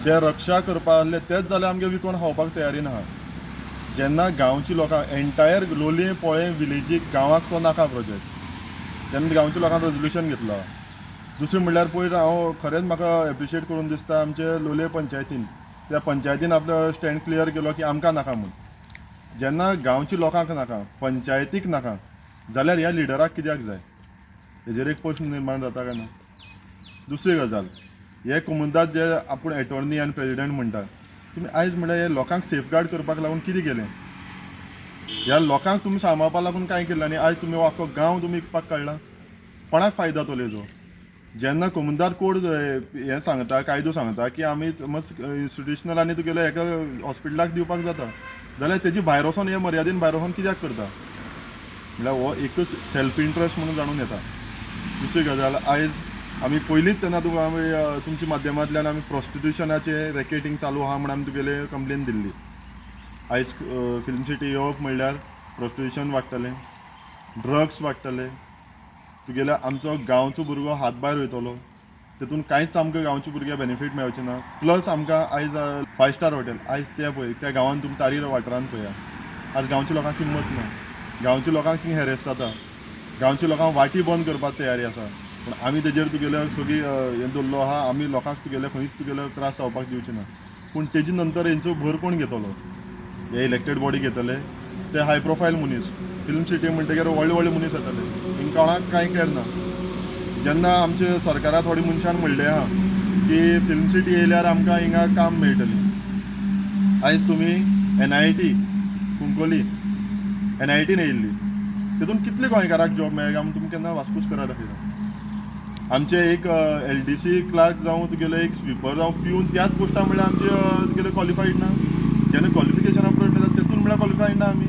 जे रक्षा करपा आहले तेच जाल्यार आमगे विकोन खावपाक तयारी ना. जेन्ना गांवची लोकां एंटायर लोलये पोळे विलेजीक गांवाक तो नाका प्रोजेक्ट, जेन्ना गांवच्या लोकांनी रेजोल्युशन घेतलो. दुसरें म्हणल्यार पयर हांव खरेंच म्हाका एप्रिशिएट करून दिसता आमचे लोलये पंचायतीन, त्या पंचायतीन आपलो स्टँड क्लियर केलो की आमकां नाका म्हूण. जेन्ना गांवच्या लोकांक नाका, पंचायतीक नाका, जाल्यार ह्या लिडराक कित्याक जाय? हेजेर एक प्रश्न निर्माण जाता काय ना. दुसरी गजाल, हे कोमुनदाद जे आपूण एटॉर्नी आनी प्रेजिडेंट म्हणटा, तुमी आयज म्हळ्यार हे लोकांक सेफगार्ड करपाक लागून कितें केलें? ह्या लोकांक तुमी सांबाळपा लागून कांय केलें आनी आयज तुमी आख्खो गांव तुमी विकपाक काडला. कोणाक फायदो जातलो हेजो? जेन्ना कोमुनदाद कोड हें सांगता, कायदो सांगता की आमी समज इन्स्टिट्युशनल आनी तुगेले हेका हॉस्पिटलाक दिवपाक जाता, जाल्यार तेजी भायर वचोन हे मर्यादेन भायर वचोन कित्याक करता? म्हळ्यार हो एकच सेल्फ इंट्रस्ट म्हणून जाणून येता. दुसरी गजाल, आयज आमी पयलींच तेन्ना तुका आमी तुमच्या माध्यमांतल्यान आमी प्रॉस्टिट्युशनाचे रॅकेटींग चालू आहा म्हणून आमी तुगेले कंप्लेन दिल्ली. आयज फिल्म सिटी येवप म्हणल्यार प्रॉस्टिट्युशन वाडटलें, ड्रग्स वाडटले, तुगेल्या आमचो गांवचो भुरगो हात भायर वयतलो, तेतून कांयच आमकां गांवच्या भुरग्याक बेनिफीट मेळचें ना. प्लस आमकां आयज 5 स्टार हॉटेल आयज ते पळय त्या गांवांत तुमी तारीर वाठारांत पळया, आयज गांवच्या लोकांक किंमत ना. गांवच्या लोकांक थिंग हॅरेस जाता, गांवच्या लोकांक वाटी बंद करपाक तयारी आसा. पूण आमी तेजेर तुगेले सगळी हें दवरलो आहा, आमी लोकांक तुगेले खंयच तुगेले त्रास जावपाक दिवचे ना. पूण तेजे नंतर हेंचो भर कोण घेतलो? हे इलेक्टेड बॉडी घेतले, ते हाय प्रोफायल मनीस. फिल्म सिटी म्हणटकीर व्हडले व्हडले मनीस येतले, हिंकां कोणाक कांय केर ना. जेन्ना आमचे सरकारा थोडे मनशान म्हणलें आहा की फिल्म सिटी येयल्यार आमकां हिंगा काम मेळटलें. आयज तुमी NIT कुंकोली NITन येयल्ली, तेतून कितले गोंयकाराक जॉब मेळ्ळा म्हूण तुमी केन्ना वासपूस करा दाखयता? आमचे एक LDC क्लार्क जावं तुगेले एक स्विपर जावं पिवन त्याच पोस्टां म्हणल्यार आमचे तुगेले क्वॉलिफायड ना. जेन्ना क्वॉलिफिकेशना प्रश्न येता तेतून म्हणल्यार क्वॉलिफायड ना आमी.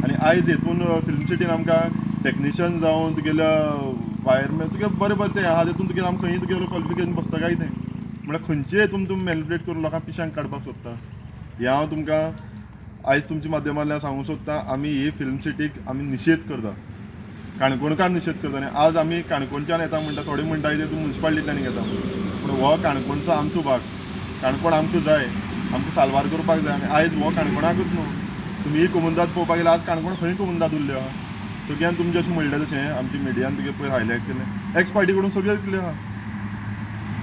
आनी आयज हेतून फिल्म सिटीन आमकां टॅक्निशियन जावं तुगेल्या वायरमॅन तुगे बरें बरें तें आहा, तेतून तुगेलें आमकां खंयी तुगेलें क्वॉलिफिकेशन बसता काय तें? म्हळ्यार खंयचे हेतून तुमी मॅनिपुलेट करून लोकांक पिश्यांक काडपाक सोदता? हें हांव तुमकां आयज तुमच्या माध्यमांतल्यान सांगूंक सोदतां. आमी ही फिल्म सिटीक आमी निशेध करता, काणकोणकार निशेध करता. आनी आज आमी काणकोणच्यान येता म्हणटा, थोडे म्हणटा ते तूं मुन्सिपालिटींतल्यान घेता, पूण हो काणकोणचो आमचो भाग, काणकोण आमकां जाय, आमकां साल्वार करपाक जाय. आनी आयज हो काणकोणाकूच न्हू, तुमी ही कोमुनदाद पळोवपाक गेल्यार आज काणकोण खंय कोमुनदाद उरल्यो आहा? सगळ्यान तुमचें अशें म्हणलें तशें आमच्या मिडियान तुगे पयर हायलायट केलें, एक्स पार्टी कडून सगळे केले आहा.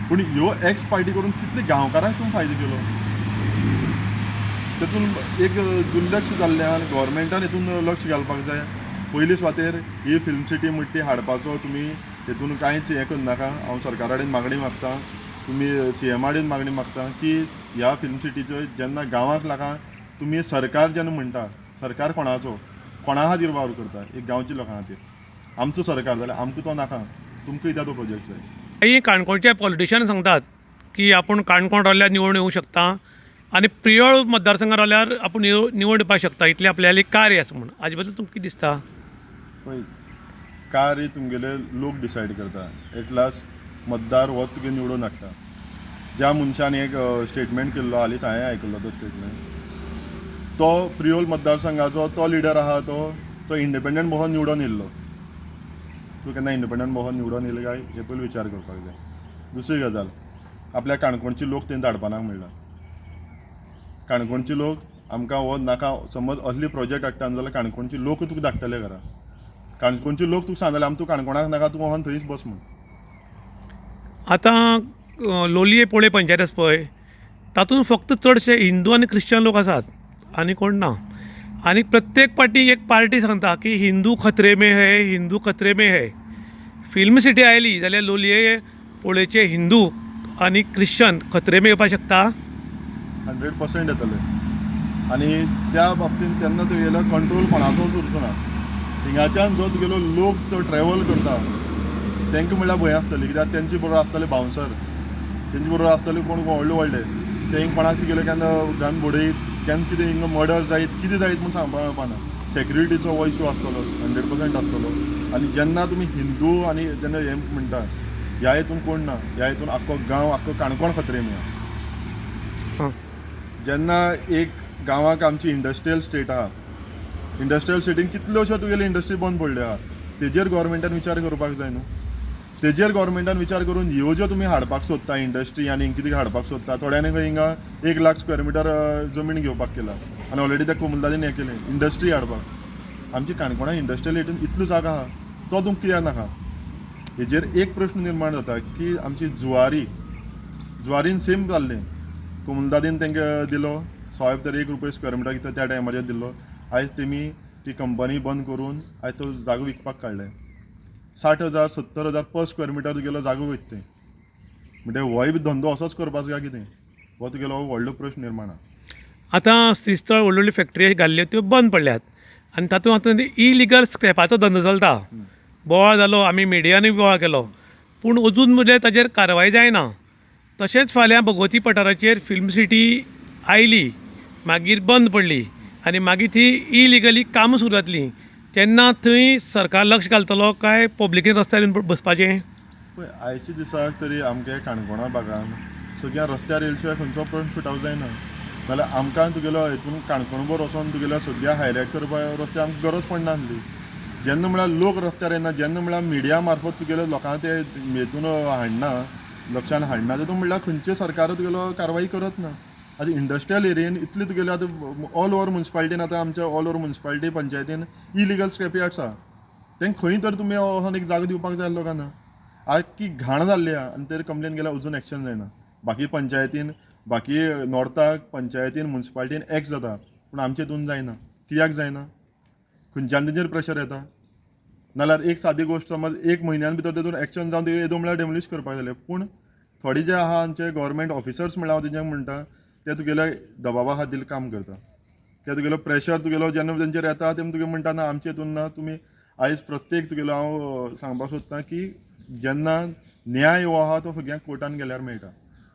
पूण ह्यो एक्स पार्टी करून कितले गांवकारांक तुमी फायदो केलो? तेतून एक दुर्लक्ष जाल्लें आहा आनी गोवोरमेंटान हेतून लक्ष घालपाक जाय. पयली सुवातेर ही फिल्म सिटी म्हणटी हाडपाचो तुमी हेतून कांयच हें करनाका. हांव सरकारा कडेन मागणी मागतां, तुमी CM कडेन मागणी मागतां की ह्या फिल्म सिटीचो जेन्ना गांवांक लागून तुमी सरकार जेन्ना म्हणटा, सरकार कोणाचो, कोणा खातीर वावर करता? एक गांवच्या लोकां खातीर. आमचो सरकार जाल्यार आमकां तो नाका, तुमकां कित्याक तो प्रोजेक्ट जाय? काही काणकोणचे पॉलिटिशियन सांगतात की आपूण काणकोण रावल्यार निवडून येवंक शकता आनी प्रियोळ मतदारसंघात रावल्यार आपूण निवड दिवपाक शकता, इतलें आपल्याली कार्य आसा म्हूण. हाजे बद्दल तुमकां कितें दिसता? पळय, कार्य तुमगेले लोक डिसायड करता. एट लास्ट मतदार हो तुगे निवडून हाडटा. ज्या मनशान एक स्टेटमेंट केल्लो हालींच हांवें आयकल्लो तो स्टेटमेंट, तो प्रियोल मतदारसंघाचो तो लिडर आहा, तो इंडिपेंडंट मोहन निवडून येयल्लो. तूं केन्ना इंडिपेंडंट मोहन निवडून येयले काय हे पयलीं विचार करपाक जाय. दुसरी गजाल, आपल्या काणकोणचे लोक तें धाडपाक मेळना. काणकोणचे लोक आमकां हो नाका, समज असली प्रोजेक्ट हाडटा जाल्यार काणकोणचे लोक तुका धाडटले घरा. काणकोणचे लोक तुका सांगतले आमी तूं काणकोणाक नाका, तूं वोन थंयच बस म्हूण. आतां लोलये पोळे पंचायत आसा पळय, तातूंत फक्त चडशे हिंदू आनी क्रिश्चन लोक आसात आनी कोण ना. आनी प्रत्येक पाटी एक पार्टी सांगता की हिंदू खतरे में है, हिंदू खतरे में है. फिल्म सिटी आयली जाल्यार लोलये पोळेचे हिंदू आनी क्रिश्चन खतरे में येवपाक शकता? 100% येतले. आनी त्या बाबतींत तेन्ना तुगेलो कंट्रोल कोणाचोच उरचो ना. हिंगाच्यान जो तुगेलो लोक जो ट्रॅवल करता तांकां म्हणल्यार भंय आसतली, कित्याक तेंचे बरोबर आसतले बाउन्सर, तेंचे बरोबर आसतले कोण व्हडले व्हडले, ते हिंग कोणाक तुगेले केन्ना गन बोडयत, केन्ना कितें हिंगा मर्डर जायत, कितें जायत म्हूण सांगपाक मेळपाना. सेक्युरिटीचो हो इशू आसतलो, 100% आसतलो. आनी जेन्ना तुमी हिंदू आनी जेन्ना हें म्हणटा, ह्या हितून कोण ना, ह्या हितून आख्खो गांव, आख्खो काणकोण खतरे में आहा. जेन्ना एक गांवाक आमची इंडस्ट्रियल स्टेट आहा, इंडस्ट्रियल स्टेटीन कितल्योश्यो तुगेले इंडस्ट्री बंद पडल्यो आहा, तेजेर गोवोरमेंटान विचार करपाक जाय न्हू. तेजेर गव्हर्मेंटान विचार करून ह्यो ज्यो तुमी हाडपाक सोदता इंडस्ट्री आनी कितें हाडपाक सोदता थोड्यांनी खंय हिंगा 1,00,000 स्क्वेअर मिटर जमीन घेवपाक केला आनी ऑलरेडी त्या कोमुलदादीन हें केलें इंडस्ट्री हाडपाक आमची काणकोणा इंडस्ट्रियल हितून इतलो जागा आहा तो तुमकां कित्याक नाका हेजेर एक प्रश्न निर्माण जाता की आमची जुवारीन सेम जाल्लें कोमुलदादीन तांकां दिलो 100 रुपये स्क्वेअर मिटर कितें त्या टायमाचेर दिल्लो आयज तेमी ती कंपनी बंद करून आयज तो जागो विकपाक काडले 60,000 70,000 पर स्क्वेअर मिटर तुगेलो जागो वयता म्हणजे होय बी धंदो असोच करपाचो काय कितें हो तुगेलो व्हडलो प्रश्न निर्माण आहा आतां श्रीस्थळ व्हडल्यो व्हडल्यो फॅक्टरी घाल्ल्यो त्यो बंद पडल्यात आनी तातूंत आतां इलिगल स्क्रॅपाचो धंदो चलता बोवाळ जालो आमी मिडियानूय बोवाळ केलो पूण अजून म्हणजे ताचेर कारवाय जायना तशेंच फाल्यां भगवती पठाराचेर फिल्म सिटी आयली मागीर बंद पडली आनी मागीर थी इलिगली कामां सुरू जातलीं तेन्ना थंय सरकार लक्ष घालतलो काय पब्लिकेन रस्त्यार येवन बसपाचें पळय आयच्या दिसाक तरी आमगे काणकोणा भागान सगळ्या रस्त्यार येयले शिवाय खंयचो प्रश्न सुटावंक जायना नाल्यार आमकां तुगेलो हितून काणकोणभर वचोन तुगेलो सद्या हायलायट करपाक रस्ते आमकां गरज पडना आसली जेन्ना म्हळ्यार लोक रस्त्यार येना जेन्ना म्हळ्यार मिडिया मार्फत तुगेलो लोकांक ते हेतून हाडना लक्षान हाडना तेतून म्हळ्यार खंयचे सरकार तुगेलो कारवाई करत ना आतां इंडस्ट्रियल एरियेन इतली तुगेले आतां ऑल ओवर म्युन्सिपालिटीन आतां आमच्या ऑल ओवर म्युन्सिपालिटी पंचायतीन इलिगल स्क्रॅप यार्ड्स आहा तेंक खंय तर तुमी वचोन एक जागो दिवपाक जाय आसलो काय ना आज की घाण जाल्ली आहा आनी तर कंप्लेन केल्यार अजून एक्शन जायना बाकी पंचायतीन बाकी नॉर्थाक पंचायतीन म्युन्सिपालिटीन एक्ट जाता पूण आमचे हितून जायना कित्याक जायना खंयच्यान तेजेर प्रेशर येता नाल्यार एक सादी गोश्ट समज 1 म्हयन्यान भितर तेतून एक्शन जावन येदो म्हळ्यार डेमोलिश करपाक जालें पूण थोडे जे आहा आमचे गव्हर्मेंट ऑफिसर्स म्हळ्यार हांव तेंच्याक म्हणटा ते तुगेल्या दबावा खातीर काम करता ते तुगेलो प्रेशर तुगेलो जेन्ना तेंचेर येता तेन्ना तुगे म्हणटा ना आमचे हितून ना तुमी आयज प्रत्येक तुगेलो हांव सांगपाक सोदतां की जेन्ना न्याय हो आहा तो सगळ्यांक कोर्टान गेल्यार मेळटा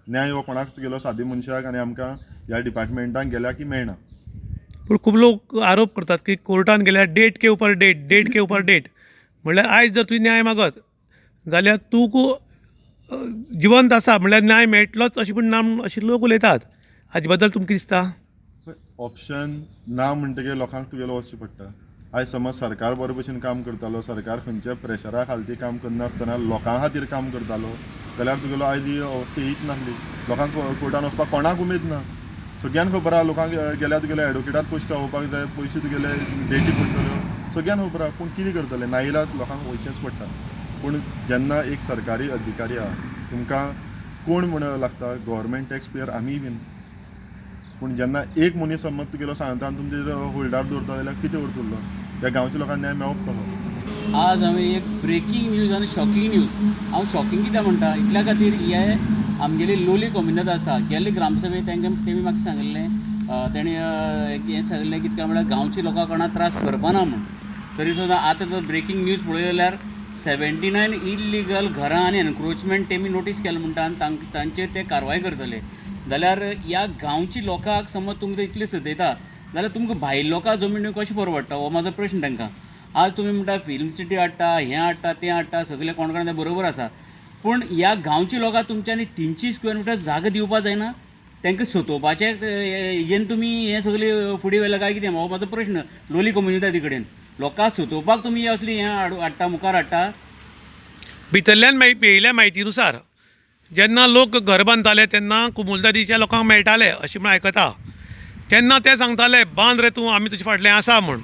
न्याय हो कोणाक तुगेलो सादी मनशाक आनी आमकां ह्या डिपार्टमेंटान गेल्या की मेळना पूण खूब लोक आरोप करतात की कोर्टान गेल्यार डेट के ऊपर डेट म्हणल्यार आयज जर तुवें न्याय मागत जाल्यार तूं जिवंत आसा म्हणल्यार न्याय मेळटलोच अशें पूण ना अशें लोक उलयतात हाजे बद्दल तुमकां दिसता ऑप्शन ना म्हणटकीर लोकांक तुगेलो वचचें पडटा आयज समज सरकार बरे भशेन काम करतालो सरकार खंयच्या प्रेशरा खालती काम करनासतना लोकां खातीर काम करतालो जाल्यार तुगेलो आयज ही अवस्था हीच नासली लोकांक कोर्टान वचपाक कोणाक उमेद ना सगळ्यांक खबर आहा लोकांक गेल्यार तुगेले एडवोकेटार पोस्ट पावोवपाक जाय पयशे तुगेले डेटी पडटल्यो सगळ्यांक खबर आहा पूण कितें करतले नाइलाज लोकांक वयचेंच पडटा पूण जेन्ना एक सरकारी अधिकारी आहा तुमकां कोण म्हण लागता गव्हर्मेंट टॅक्स पेयर आमी बीन पूण जेन्ना एक मनीस समज तुगेलो सांगता आनी तुमचेर होल्डार दवरता जाल्यार कितें उरतलो ह्या गांवच्या लोकांक न्याय मेळप कसो आज हांवें एक ब्रेकींग न्यूज आनी शॉकींग न्यूज हांव शॉकींग कित्याक म्हणटा इतल्या खातीर हे आमगेली लोली कम्युनिटी आसा गेल्ले ग्रामसभेक तेमी म्हाका सांगलें तेणी हें सांगलें कितें काय म्हळ्यार गांवची लोकां कोणाक त्रास करपाना म्हण तरी सुद्दां आतां तो ब्रेकींग न्यूज पळय जाल्यार 79 इल्लिगल घरां आनी एनक्रोचमेंट तेमी नोटीस केलें म्हणटा आनी तांचेर ते कारवाय करतले जाल्यार ह्या गांवची लोकांक समज तुमकां इतले सतयता जाल्यार तुमकां भायल्या लोकांक जमीन कशें परवडटा हो म्हाजो प्रश्न तांकां आज तुमी म्हणटा फिल्म सिटी हाडटा हें हाडटा तें हाडटा सगळें कोण तें बरोबर आसा पूण ह्या गांवची लोकांक तुमच्यांनी 300 स्क्वेअर मिटर जागा दिवपाक जायना तांकां सतोवपाचें हेजेन तुमी हें सगळें फुडें व्हेलां काय कितें हो म्हाजो प्रश्न लोली कम्युनिटी कडेन लोकांक सतोवपाक तुमी असली हें हाडटा मुखार हाडटा भितरल्यान मेळिल्ल्या म्हायतीनुसार जेन्ना लोक घर बांदताले तेन्ना कोमुलदादीच्या लोकांक मेळटाले अशें म्हण आयकता तेन्ना ते सांगताले बांद रे तूं आमी तुजे फाटल्यान आसा म्हूण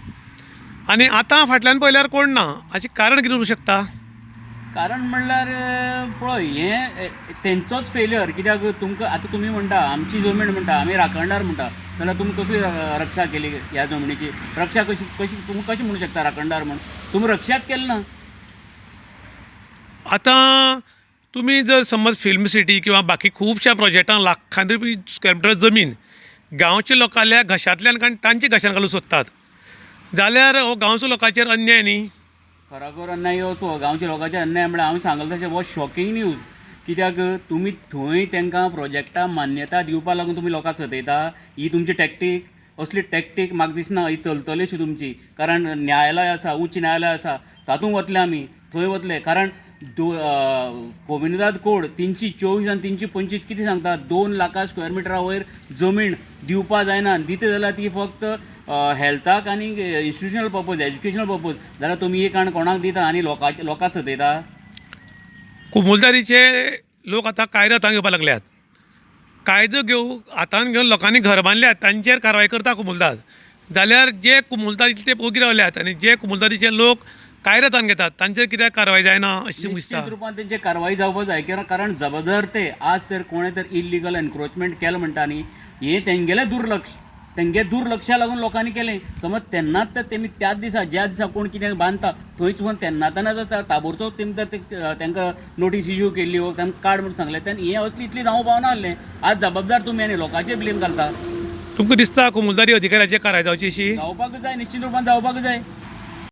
आनी आतां फाटल्यान पळयल्यार कोण ना हाचें कारण कितें उरूंक शकता कारण म्हणल्यार पळय हें तेंचोच फेल्युअर कित्याक तुमकां आतां तुमी म्हणटा आमची जमीन म्हणटा आमी राखणदार म्हणटा जाल्यार तुमी कसली रक्षा केली ह्या जमनीची रक्षा कशी तुमी कशें म्हणूं शकता राखणदार म्हूण तुमी रक्षाच केलें ना आतां तुमी जर समज फिल्म सिटी किंवा बाकी खुबश्या प्रोजेक्टांक लाखांनी स्क्वेअर मिटर जमीन गांवच्या लोकांल्या घशांतल्यान कारण तांच्या घशान घालूंक सोदतात जाल्यार हो गांवचो लोकांचेर अन्याय न्ही खरोखर अन्याय हो गांवच्या लोकांचेर अन्याय म्हळ्यार हांवें सांगलें तशें हो शॉकींग न्यूज कित्याक तुमी थंय तांकां प्रोजेक्टां मान्यता दिवपा लागून तुमी लोकांक सतयता ही तुमची टॅक्टीक असली टॅक्टीक म्हाका दिसना ही चलतली अशी तुमची कारण न्यायालय आसा उच्च न्यायालय आसा तातूंत वतले आमी थंय वतले कारण कोमुनिदाद कोड 324 आनी 325 कितें सांगता 2 लाख स्क्वेअर मिटरा वयर जमीन दिवपा जायना दिता जाल्यार ती फक्त हेल्थाक आनी इन्स्टिट्युशनल पर्पज एज्युकेशनल पर्पज जाल्यार तुमी ही काण कोणाक दिता आनी लोकांक सतयता कुमुलदारीचे लोक आतां कायदो हातांत घेवपाक लागल्यात. कायदो हातांत घेवन लोकांनी घर बांदल्यात तांचेर कारवाय करता कुमुलदार. जाल्यार जे कुमुलदारीचे ते ओगी रावल्यात आनी जे कुमुलदारीचे लोक कायदो हातांत घेतात तांचेर कित्याक कारवाय जायना अशें दिसता. निश्चित रुपान तेंचेर कारवाई जावपाक जाय कारण जबाबदार ते आज तर कोणें तर इलिगल एनक्रोचमेंट केलें म्हणटा न्ही हें तेंगेलें दुर्लक्षा लागून लोकांनी केलें. समज तेन्नाच तर तेमी त्याच दिसा ज्या दिसा कोण कितें बांदता थंयच वचून तेन्ना जाता ताबडतोब तेमी तर तांकां नोटीस इश्यू केल्ली वा तांकां काड म्हणून सांगलें तेन्ना हें असली इतली जावं पावना आहलें. आज जबाबदार तुमी आनी लोकांचेर ब्लेम घालता. तुमकां दिसता कुमुलदारी अधिकाऱ्याचेर कारवाय जावची अशी? जावपाक जाय, निश्चित रुपान जावपाक जाय.